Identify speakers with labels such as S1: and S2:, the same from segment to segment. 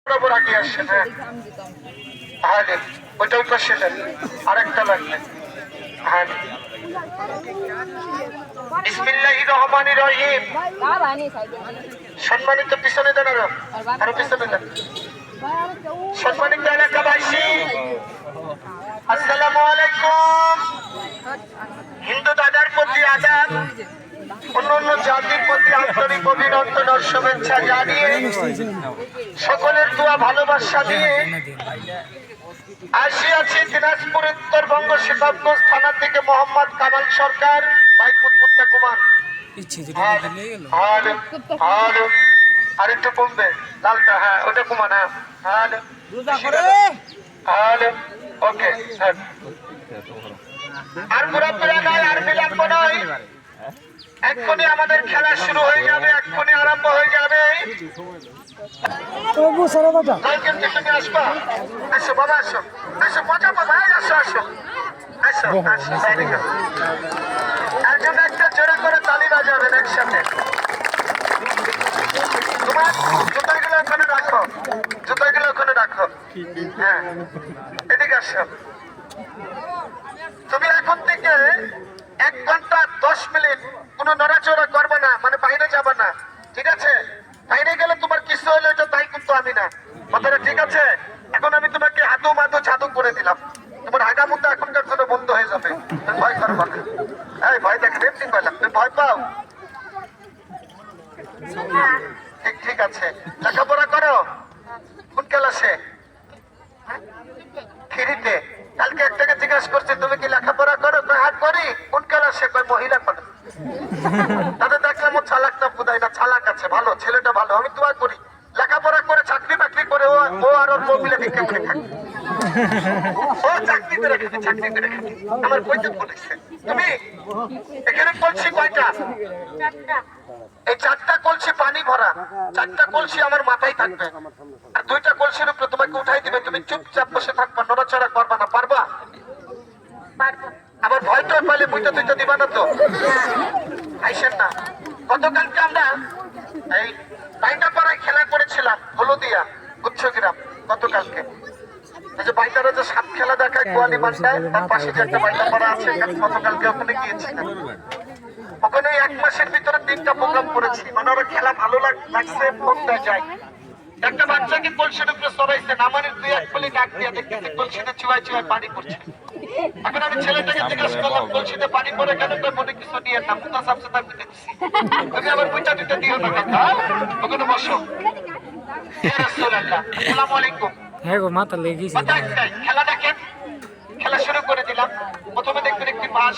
S1: বরাবর আগে আসছেন। হ্যাঁ হ্যাঁ ওইটা ওই পাশে দেন, আরেকটা লাগবে। হ্যাঁ বিসমিল্লাহির রহমানির রহিম। সম্মানিত পিছনে দেন, আরো পিছনে দেন। সম্মানিত এলাকাবাসী আসসালামু আলাইকুম। হিন্দু দাদার প্রতি আদাব, অন্যান্য জাতির প্রতি আন্তরিক অভিনন্দন ও শুভেচ্ছা জানিয়ে সকলের দোয়া ভালোবাসা দিয়ে আসিয়াছি দিনাজপুর উত্তরবঙ্গ শিকারগঞ্জ থানা থেকে মোহাম্মদ কামাল সরকার ভাইপুত্তা কুমার। আর একটু কমবে লালটা, হ্যাঁ ওটা কুমার। হ্যাঁ ওকে। আর ঘোরাফেরা নয়, আর বিলম্ব নয়, এক্ষুনি আমাদের খেলা শুরু হয়ে যাবে, এক্ষুনি আরম্ভ হয়ে যাবে। তুমি আসবা, আসো বাবা, আসো আসো, মজা বাবা, আসো আসো আসো আসো। একজন একটা জোরে করে তালি বাজাবেন একসাথে। তোমার জুতাগুলো ওখানে রাখো, জুতাগুলো ওখানে রাখো। হ্যাঁ এদিকে আসো। তুমি এখন থেকে 1 ঘন্টা 10 মিনিট কোনো নড়াচড়া করবে না, মানে বাইরে যাবে না, ঠিক আছে? বাইরে গেলে তোমার কিছু হলে এটা তাই কিন্তু আমি না, কথাটা ঠিক আছে? এখন আমি তোমাকে হাতু মাদু জাদু করে দিলাম, তোমার হাগা মুদ্দা এখনকার জন্য বন্ধ হয়ে যাবে, তুমি ভয় করবা না। এই ভয় দেখেন, এমনি বললাম তুমি ভয় পাও? ঠিক ঠিক আছে। লেখাপড়া করো? কোন ক্লাসে? থ্রিতে। কালকে একটাকে জিজ্ঞাসা করছি তুমি কি লেখাপড়া করো? হাত করি। কোন ক্লাসে? মহিলা করে। তাদের দেখলাম ও চালাক না বুঝাই না, চালাক আছে, ভালো ছেলেটা ভালো, আমি দোয়া করি লেখাপড়া করে চাকরি বাকরি করে ও আর ওর বউ মিলে ভিক্ষা করে খায়। ও চাকরি করে খাবে, চাকরি করে খাবে। আমার বইতে বলেছে। তুমি এখানে কলসি কয়টা? এই 4টা কলসি পানি ভরা, 4টা কলসি আমার মাথায় থাকবে, আর 2টা কলসির উপরে তোমাকে উঠাই দিবে। তুমি চুপচাপ বসে থাকবা, নড়াচড়া করবা না, পারবা? আবার ভয়টা পাইলে বইটা দুইটা দিবা না তো? আইসেন না। গতকালকে আমরা এই বাইটাপাড়ায় খেলা করেছিলাম, হলদিয়া গুচ্ছগ্রাম। গতকালকে এই যে বাইটারা যে সাপ খেলা দেখায় গোয়ালি বান্ধায়, তার পাশে যে একটা বাইটাপাড়া আছে, গতকালকে ওখানে গিয়েছিলাম। ওখানে 1 মাসের ভিতরে 3টা প্রোগ্রাম করেছি, মানে ওরা খেলা ভালো লাগছে, মনটা যায়। একটা বাচ্চাকে কলসির উপরে সরাইছে, নামানের 2-1 ফলি ডাক দিয়ে দেখতেছে কলসিতে চুয়াই চুয়াই পানি পড়ছে। এখন আমি ছেলেটাকে জিজ্ঞাসা করলাম কলসিতে পানি পড়ে কেন? মনে কিছু নিয়ে না, মুতা সাপসে তার পিঠে দিচ্ছি। তুমি আবার বইটা দিতে দিও না কথা, ওখানে বসো। আসসালামু আলাইকুম। খেলাটাকে খেলা শুরু করে দিলাম। প্রথমে দেখবেন একটি বাঁশ,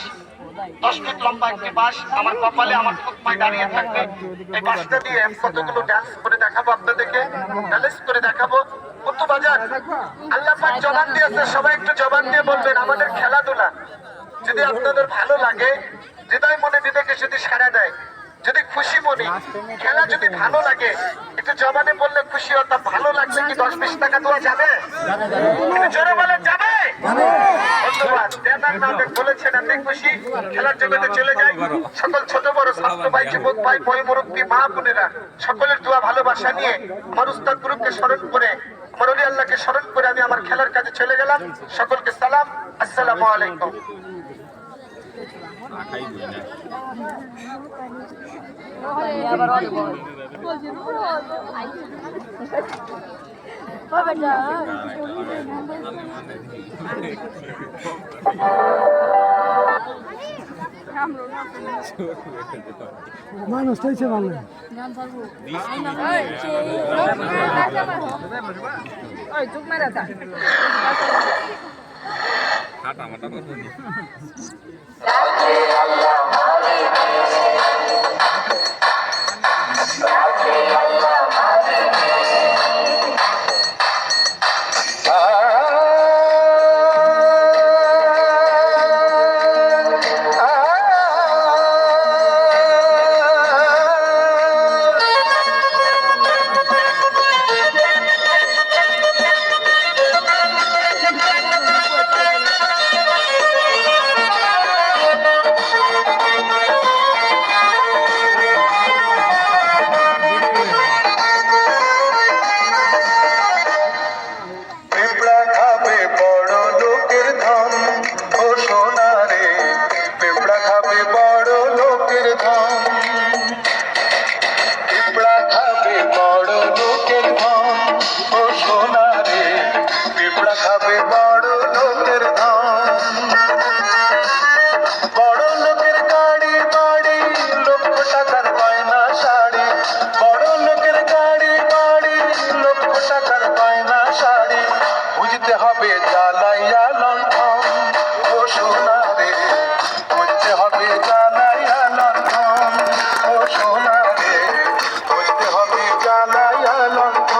S1: 10 ফিট লম্বা একটি বাঁশ আমার কপালে, আমার ফুটপায় দাঁড়িয়ে থাকবে। এই বাঁশটা দিয়ে কতগুলো ডান্স করে দেখাবো আপনাদেরকে, ব্যালেন্স করে দেখাবো। কত বাজার আল্লাহ পাক জবান দিয়েছে, সবাই একটু জবান দিয়ে বলবেন আমাদের খেলাধুলা যদি আপনাদের ভালো লাগে, হৃদয় মনে বিবেকে যদি সাড়া দেয়, যদি খুশি মনে খেলা যদি ভালো লাগে, একটু জবানে বললে খুশি হতাম। ভালো লাগছে কি 10-20 টাকা দেওয়া যাবে? জোরে বলে যাবে। ধন্যবাদ। বলেছেন আপনি খুশি। খেলার জগতে চলে যাই। সকল ছোট বড় ছাত্র ভাই, যুবক ভাই, বই মুরব্বী, মা বোনেরা সকলের দোয়া ভালোবাসা নিয়ে আমার উস্তাদ গুরুকে স্মরণ করে, আমার ওলি আল্লাহকে স্মরণ করে আমি আমার খেলার কাজে চলে গেলাম। সকলকে সালাম, আসসালামু আলাইকুম।
S2: মানুষ হয়েছে ভালো
S1: হবে জ্বালাইয়া লণ্ঠন ও সোনা রে, বুঝতে হবে জ্বালাইয়া লণ্ঠন ও সোনা রে, বুঝতে হবে জ্বালাইয়া লণ্ঠন।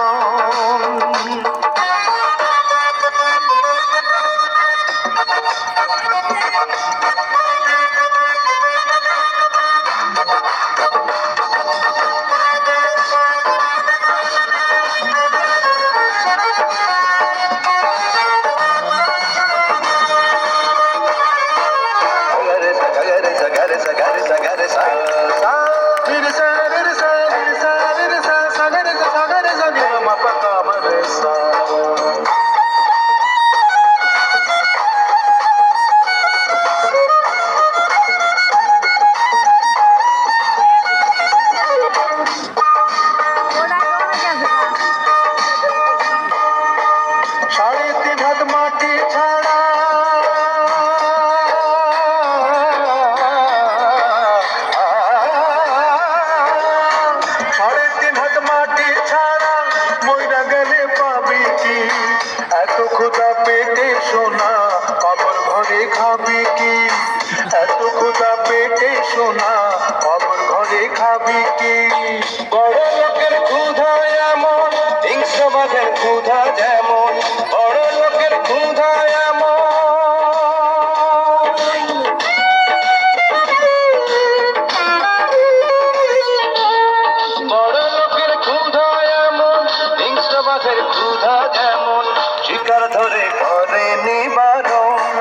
S1: শিকার ধরে করে নিবারণ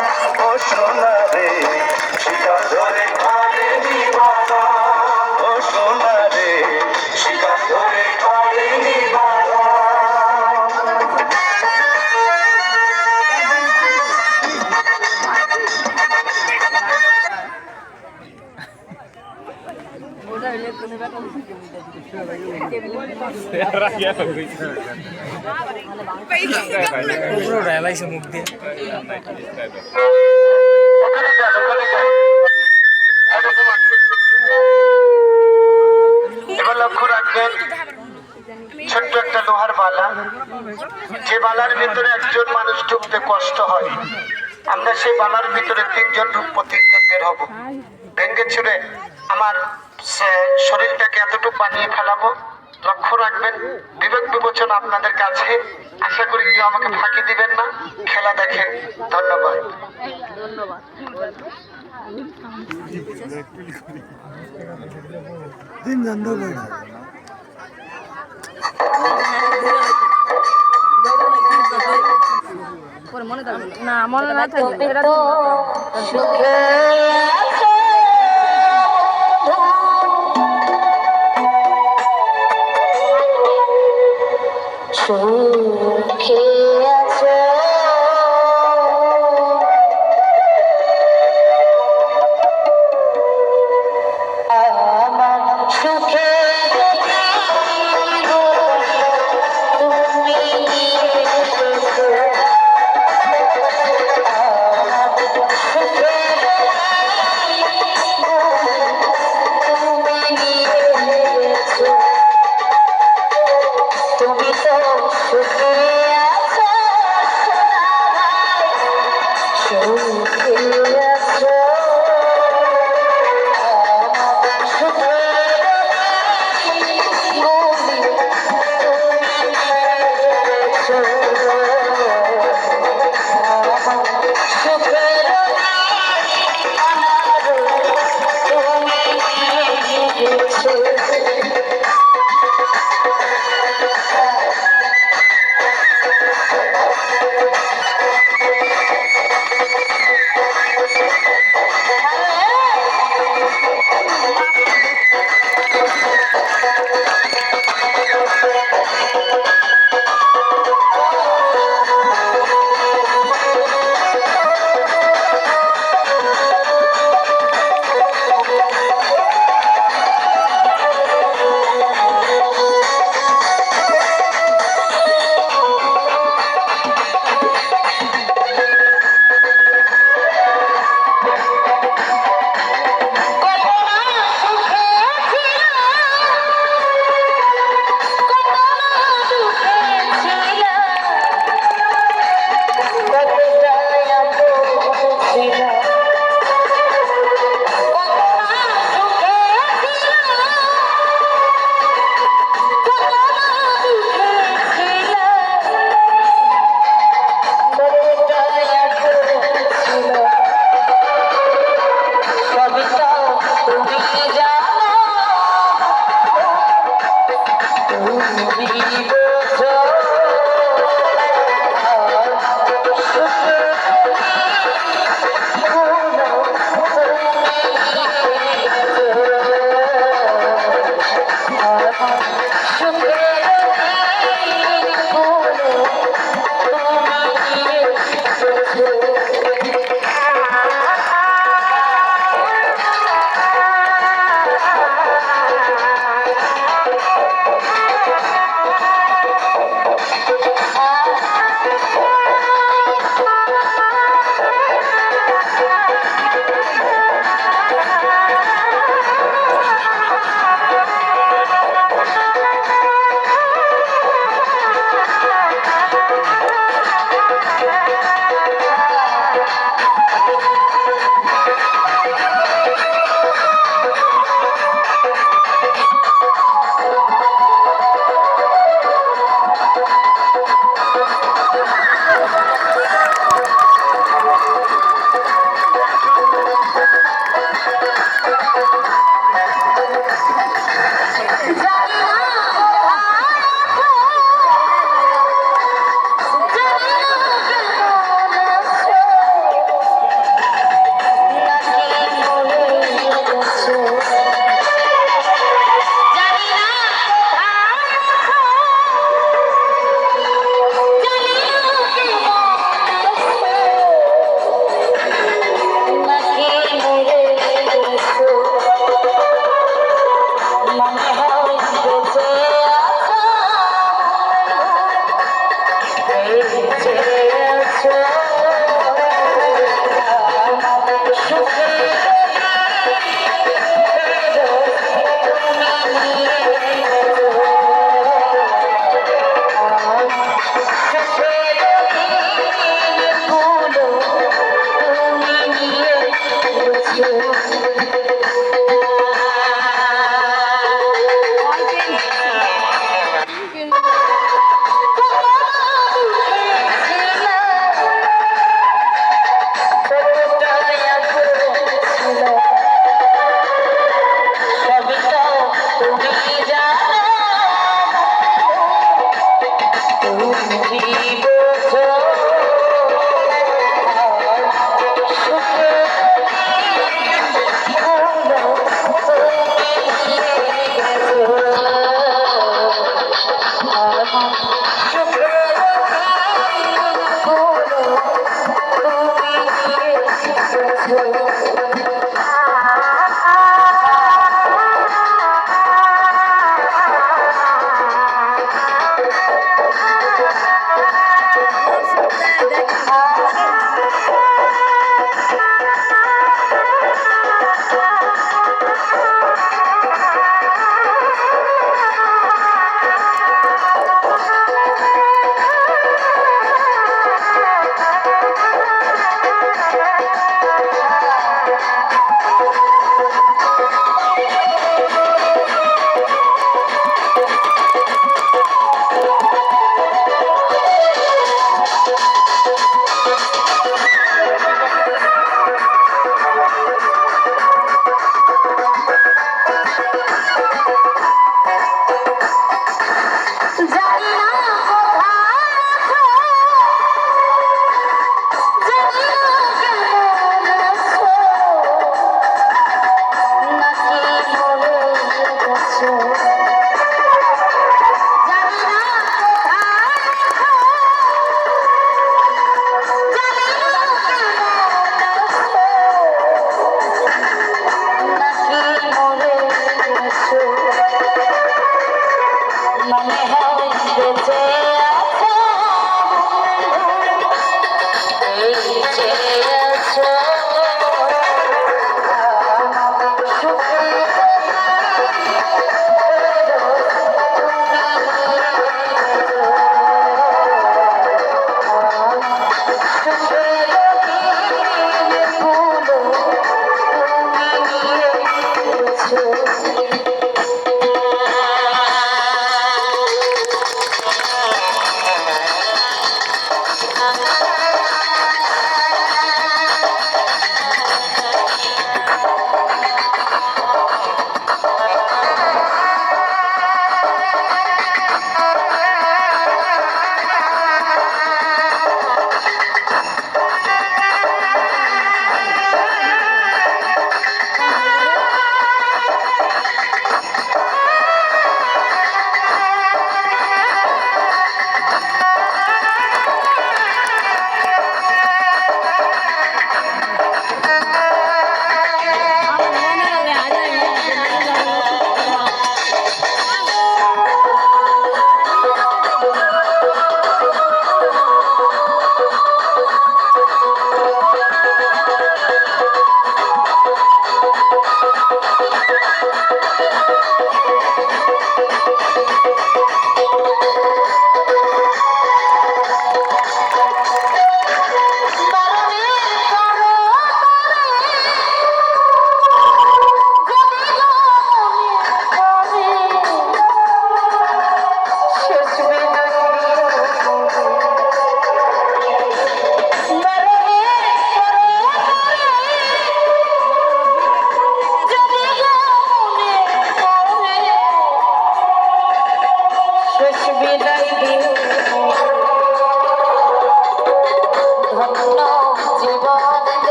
S1: ও সোনা রে, শিকার ধরে করে নিবারণ ও সোনা রে, শিকার ধরে করে নিবারণ।
S2: মুখ দিয়ে
S1: এবার লক্ষ্য রাখবেন, ছোট্ট একটা লোহার বালা, যে বালার ভিতরে একজন মানুষ ঢুকতে কষ্ট হয়, আমরা সেই বালার ভিতরে তিনজন ঢুকবো, তিনজন বের হবো, ভেঙ্গে ছুড়ে আমার শরীরটাকে এতটুকু বানিয়ে ফেলাবো। লক্ষ্য রাখবেন, বিবেক বিবেচনা আপনাদের কাছে, আশা করি কেউ আমাকে ফাঁকি দিবেন না, খেলা দেখেন। ধন্যবাদ।
S3: না মনে না থাকবে
S4: সুখে আছে আমার সুখে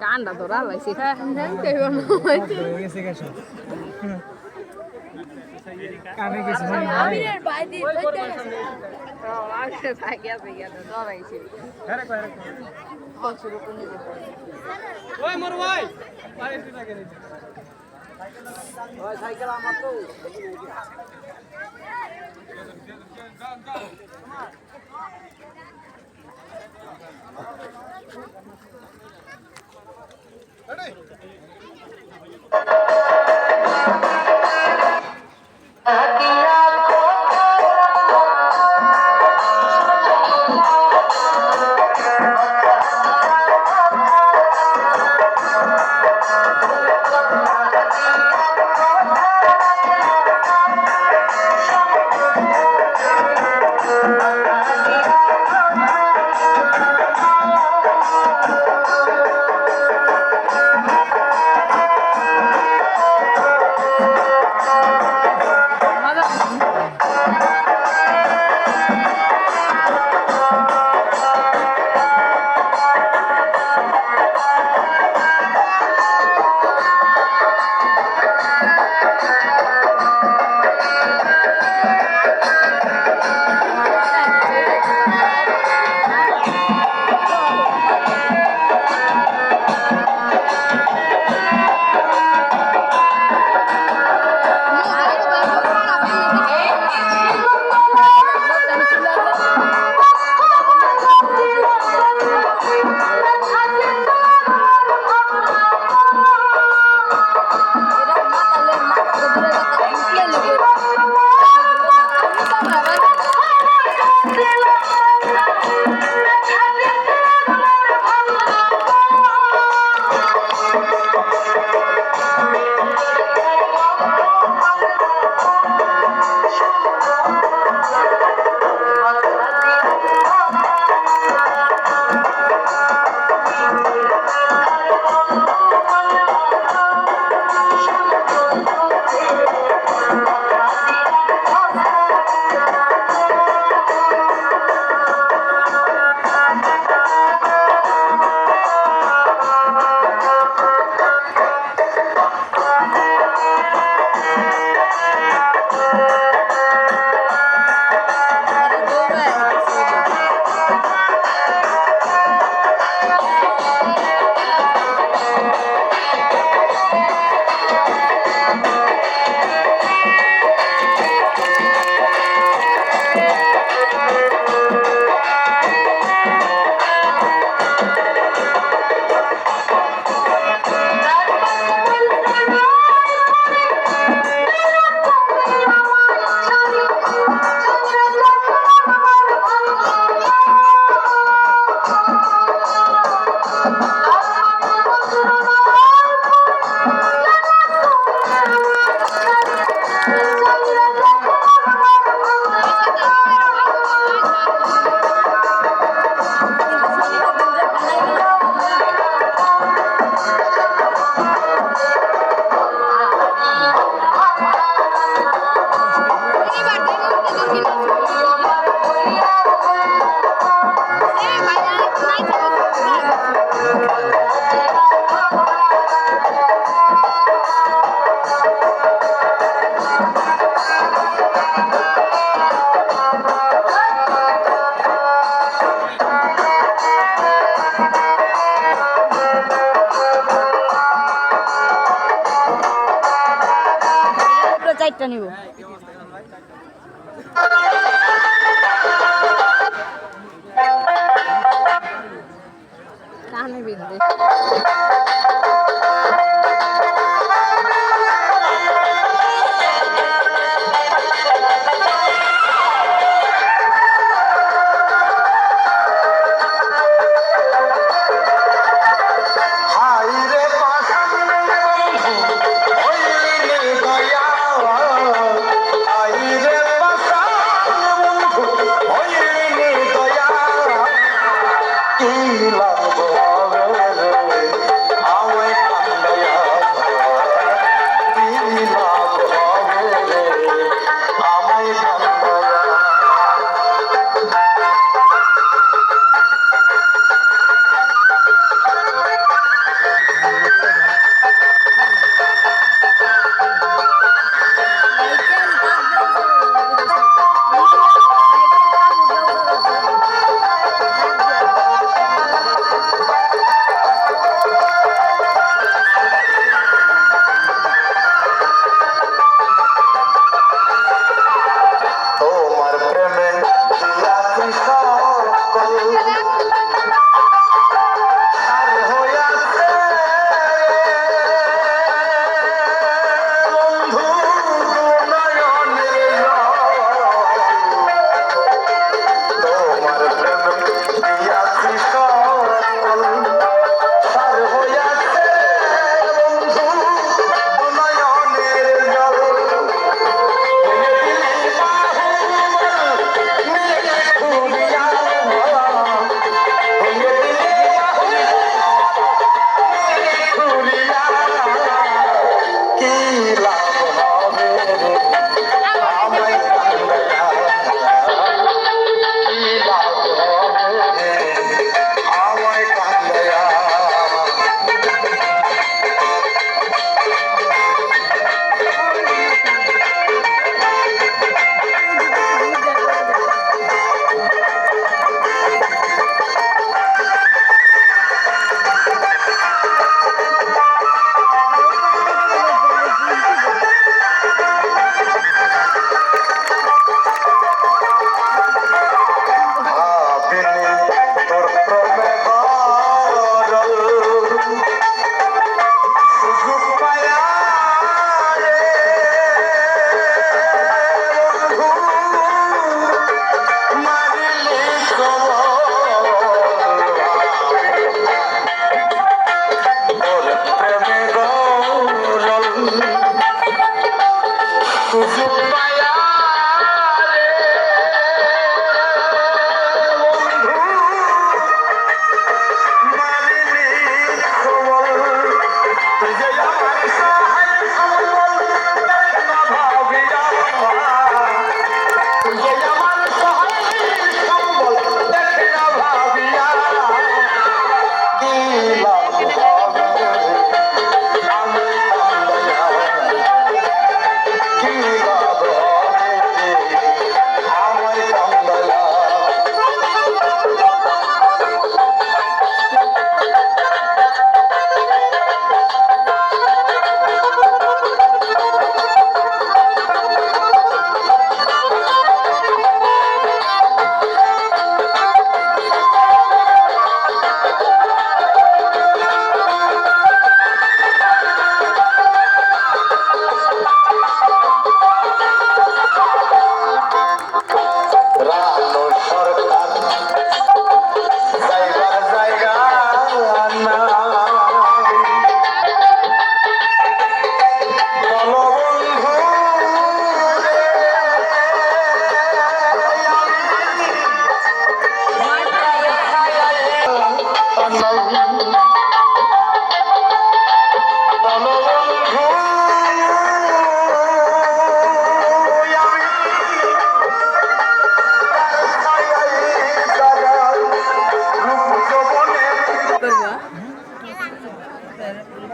S3: কানটা ধরা ভালো হয়েছে হ্যাঁ কেউ
S2: কানে গেছে
S3: আমিরের ভাই দিয়ে আমিরের ভাই গেছে গেছে ধরাইছি
S2: ওই মোর ভাই আরে তুই লাগে নি ওই সাইকেল আমার তো
S3: চারটা নিব কানে বিন্দে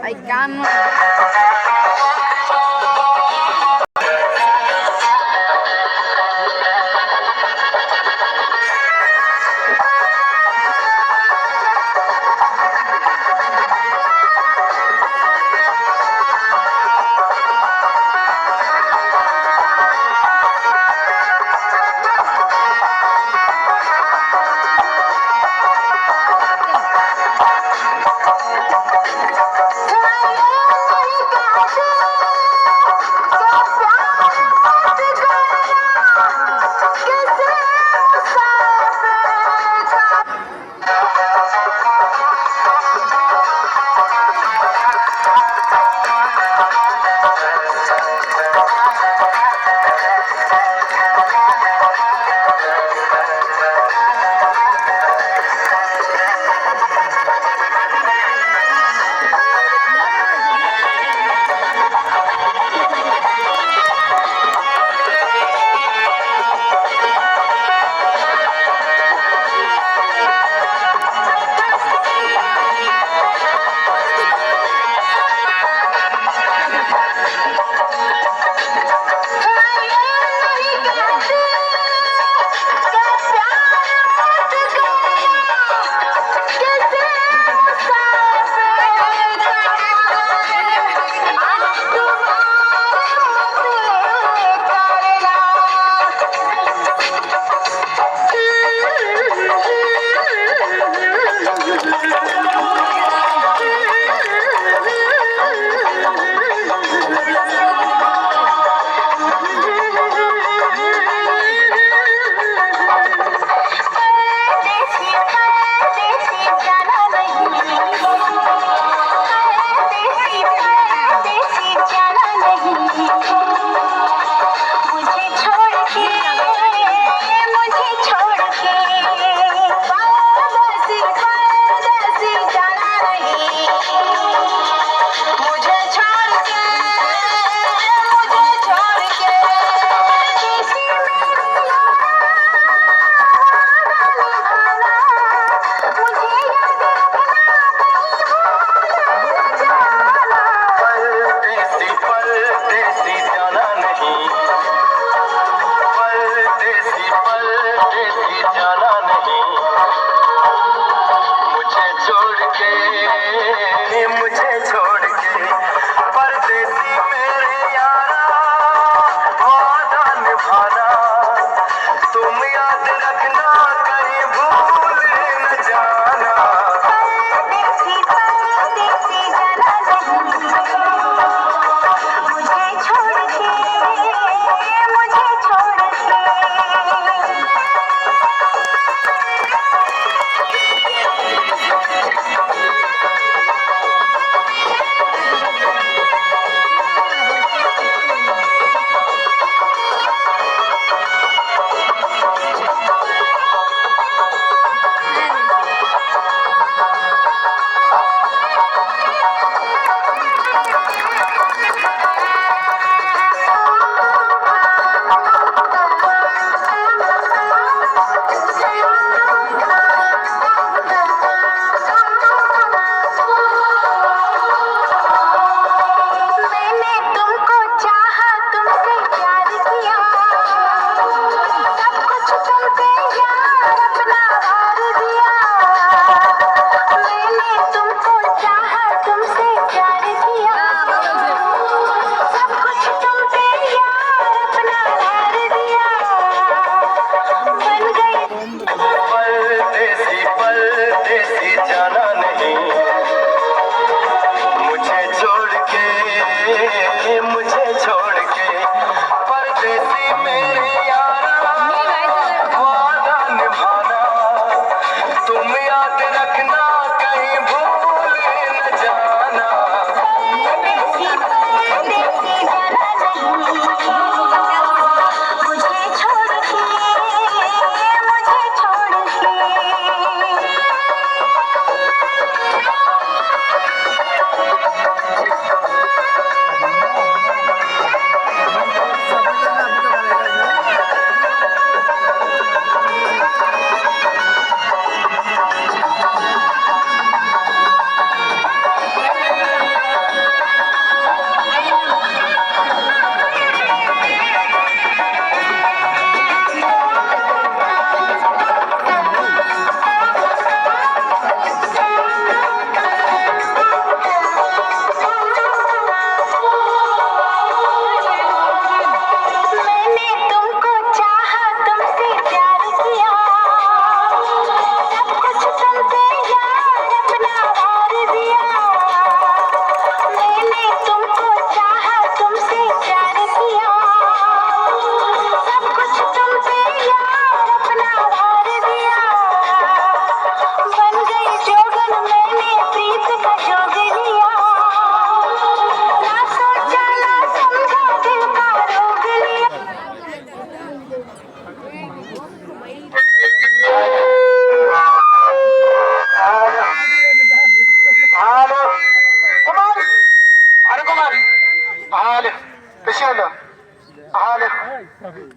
S3: I can't.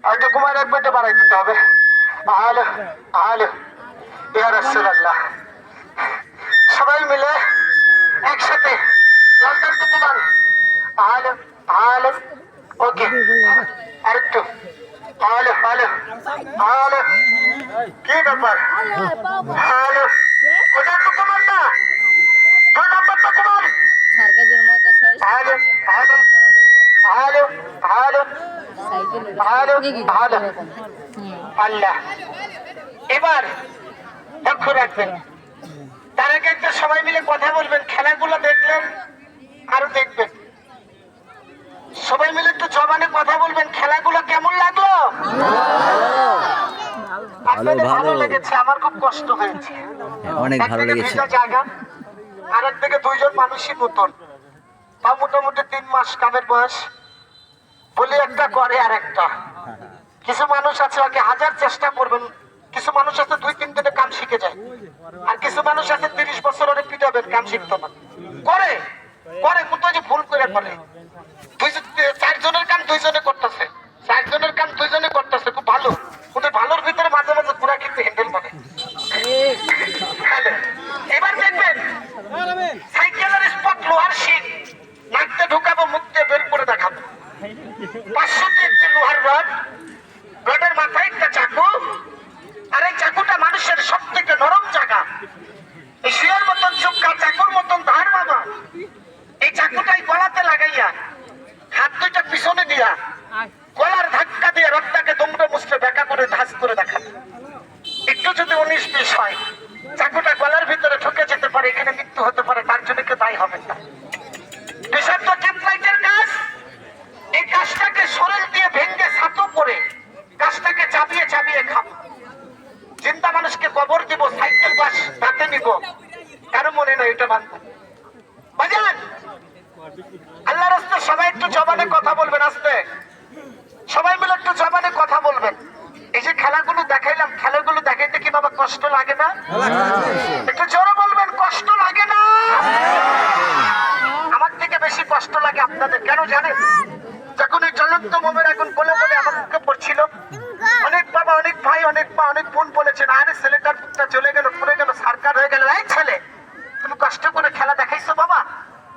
S1: আরেকটা কুমার এক বেটে বাড়াই দিতে হবে। আলো আলো ইয়া রাসূলুল্লাহ, সবাই মিলে একসাথে লন্ডন টু কুমার। আলো আলো ওকে, আরেকটু আলো আলো আলো। কি ব্যাপার? আলো ওটা তো কুমার না, 2 নম্বরটা কুমার।
S3: সার্কাসের মজা শেষ।
S1: আলো আলো আলো আলো আলো আলো। আল্লাহ, এবার লক্ষ্য রাখবেন, তার আগে একটা সবাই মিলে কথা বলবেন। খেলাগুলো দেখলেন আরো দেখবেন, সবাই মিলে একটু জবানে কথা বলবেন। খেলাগুলো কেমন লাগলো? আপনাদের ভালো লেগেছে? আমার খুব কষ্ট হয়েছে।
S5: অনেক ভালো
S1: একদিকে
S5: লেগেছে।
S1: ভিজা জায়গা, আর একদিকে 2 জন মানুষই নতুন, তা মোটামুটি 3 মাস কামের বয়স। বলি একটা করে আর একটা। কিছু মানুষ আছে আগে 1000 চেষ্টা করবেন, কিছু মানুষ আছে 2-3 দিনে কাম শিখে যায়, আর কিছু মানুষ আছে 30 বছর অনেক পিটাবেন কাম শিখতো না। করে করে কোথাও যে ভুল করে করে 4 জনের কাম 2 জনে করতেছে, 4 জনের কাম 2 জনে করতেছে, খুব ভালো। ওদের ভালোর ভিতরে মাঝে মাঝে পুরা কিন্তু হ্যান্ডেল করে। এবার দেখবেন সাইকেলের স্পট লোহার শীট, নাকতে ঢুকাবো, মুখ দিয়ে বের করে দেখাবো। 500 একটি লোহার রড, রডের মাথায় একটা চাকু, আর এই চাকুটা মানুষের সব থেকে নরম জায়গা। এই শিয়ার মতন চুপকা, চাকুর মতন ধার বাবা। এই চাকুটাই গলাতে লাগাইয়া, হাত 2টা পিছনে দিয়া, গলার ধাক্কা দিয়ে রথটাকে দুমড়ে মুচড়ে বেঁকা করে ধাস করে দেখাবে। একটু যদি 19-20 হয়, চাকুটা গলার ভিতরে ঢুকে যেতে পারে, এখানে মৃত্যু হতে পারে, তার জন্য কেউ দায়ী হবে না। বিষাক্ত টেপলাইটের কাজ, এই কাজটাকে শরীর দিয়ে ভেঙে ছাতু করে কাজটাকে চাবিয়ে চাবিয়ে খাবো। চিন্তা মানুষকে কবর দিব, সাইকেল বাস হাতে নিব, কারো মনে নয় এটা বান্ধব বাজান। আল্লাহর রাস্তায় সবাই একটু জবানে কথা বলবেন, আস্তে সবাই মিলে একটু জবানে কথা বলবেন। এই যে খেলাগুলো দেখাইলাম, খেলাগুলো দেখাইতে কি বাবা কষ্ট লাগে না? একটু জোরে বলবেন, কষ্ট লাগে না? আমার থেকে বেশি কষ্ট লাগে আপনাদের, কেন জানেন? যখন এই জ্বলন্ত মোমের এখন কোলে কোলে আমার মুখে পড়ছিল, অনেক বাবা, অনেক ভাই, অনেক মা, অনেক বোন বলেছেন, আরে ছেলেটার মুখটা চলে গেল, পড়ে গেল, সারকার হয়ে গেল। এই ছেলে, তুমি কষ্ট করে খেলা দেখাইছো বাবা,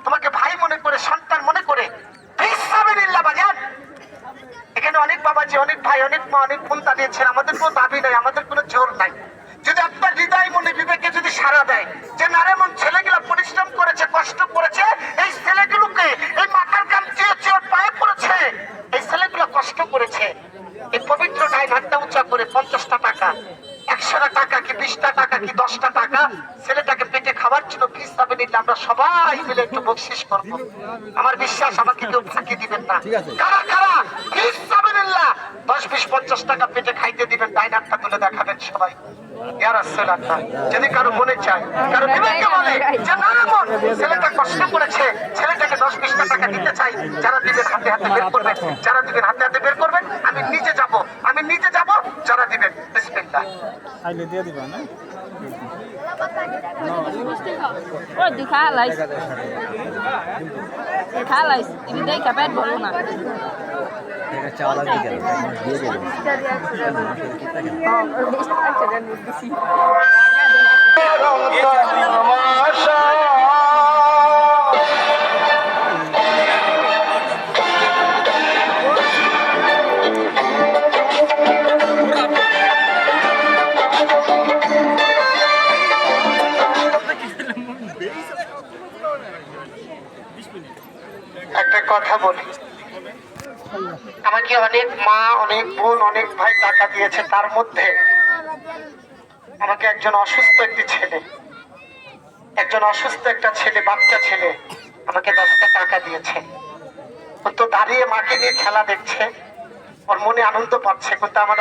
S1: তোমাকে ভাই মনে করে, সন্তান মনে করে, বিসমিল্লাহ বাজান। এখানে অনেক বাবাজি, অনেক ভাই, অনেক মা, অনেক বোন দাঁড়িয়েছেন, আমাদের কোনো দাবি নাই, আমাদের কোনো জোর নাই। যদি আপনার হৃদয় মনে বিবেকে যদি সাড়া দেয় যে নারে মন, ছেলেগুলো পরিশ্রম করেছে, কষ্ট করেছে, এই ছেলেগুলোকে এই মাথার কাম চেয়ে চেয়ে পায়ে পড়েছে, এই ছেলেগুলো কষ্ট করেছে, এই পবিত্র গায়ে হাতটা উঁচা করে 50টা টাকা, 100টা টাকা কি 20টা টাকা কি 10টা টাকা ছেলেটাকে পেটে খাবার জন্য বিসমিল্লাহ আমরা সবাই মিলে একটু বকশিশ করবো। আমার বিশ্বাস আমাকে কেউ ফাঁকি দিবেন না। কারা কারা বিসমিল্লাহ 10-20-50 টাকা পেটে খাইতে দিবেন, ডাইনারটা তুলে দেখাবেন সবাই। ইয়া রাসূলুল্লাহ, যদি কারো মনে চায়, কারো বিবেকে বলে যে না মন, ছেলেটা কষ্ট করেছে, ছেলেটাকে 10-20টা টাকা দিতে চাই, যারা দিবেন হাতে হাতে বের করবেন, যারা দিবেন হাতে হাতে বের করবেন। আমি নিজে যাব, আমি নিজে যাব, যারা দিবেন বিসমিল্লাহ।
S2: আইলে দিয়ে দিবা না?
S3: ওই দেখা লাইস, দেখা লাইস, তুমি দেখ কাপেট বলো না।
S5: টাকা চাওয়া লাগবে কেন? দিয়ে দেবো।
S1: একটা কথা বলি, আমাকে অনেক মা, অনেক বোন, অনেক ভাই টাকা দিয়েছে, তার মধ্যে আমাকে একজন অসুস্থ একটি ছেলে, একজন অসুস্থ একটা ছেলে, বাচ্চা ছেলে আমাকে 10টা টাকা দিয়েছে। ও তো দাঁড়িয়ে মাকে নিয়ে খেলা দেখছে, ওর মনে আনন্দ পাচ্ছে, কিন্তু আমার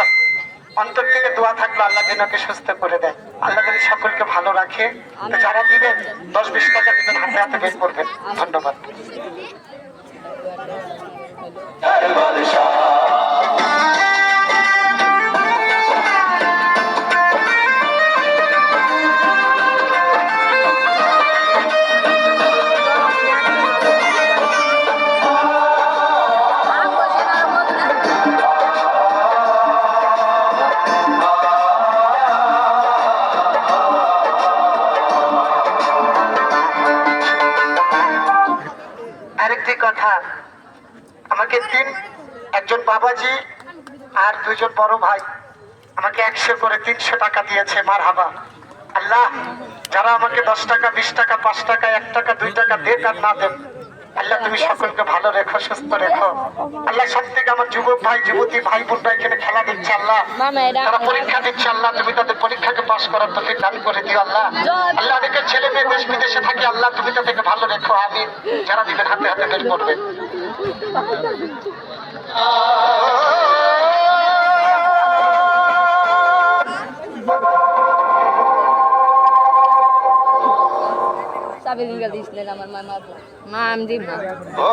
S1: অন্তর থেকে দোয়া থাকলো আল্লাহ যেন ওকে সুস্থ করে দেয়, আল্লাহ যদি সকলকে ভালো রাখে। তো যারা দিবেন 10-20 টাকা দিবেন, হাতে হাতে বের করবেন। ধন্যবাদ। সত্যি কথা, আমাকে একজন বাবাজি আর দুইজন বড় ভাই আমাকে 100 করে 300 টাকা দিয়েছে। মারহাবা। আল্লাহ, যারা আমাকে 10 টাকা 20 টাকা 5 টাকা 1 টাকা 2 টাকা দেন আর না দেন, আল্লাহ তুমি সকলকে ভালো রেখো, সুস্থ রেখো। আল্লাহ, সব থেকে আমার যুবক ভাই যুবতী ভাই বোনরা এখানে খেলা দিচ্ছে আল্লাহ, তারা পরীক্ষা দিচ্ছে আল্লাহ, তুমি তাদের পরীক্ষাকে পাস করার তৌফিক দান করে দিও আল্লাহ। আল্লাহ, অনেকের ছেলে মেয়ে দেশ বিদেশে থাকে আল্লাহ, তুমি তাদেরকে ভালো রেখো। আমিন। যারা দিবেন হাতে হাতে বের করবেন।
S3: Sabi ng galis nila naman, mama po. Ma'am, di ba?
S1: ও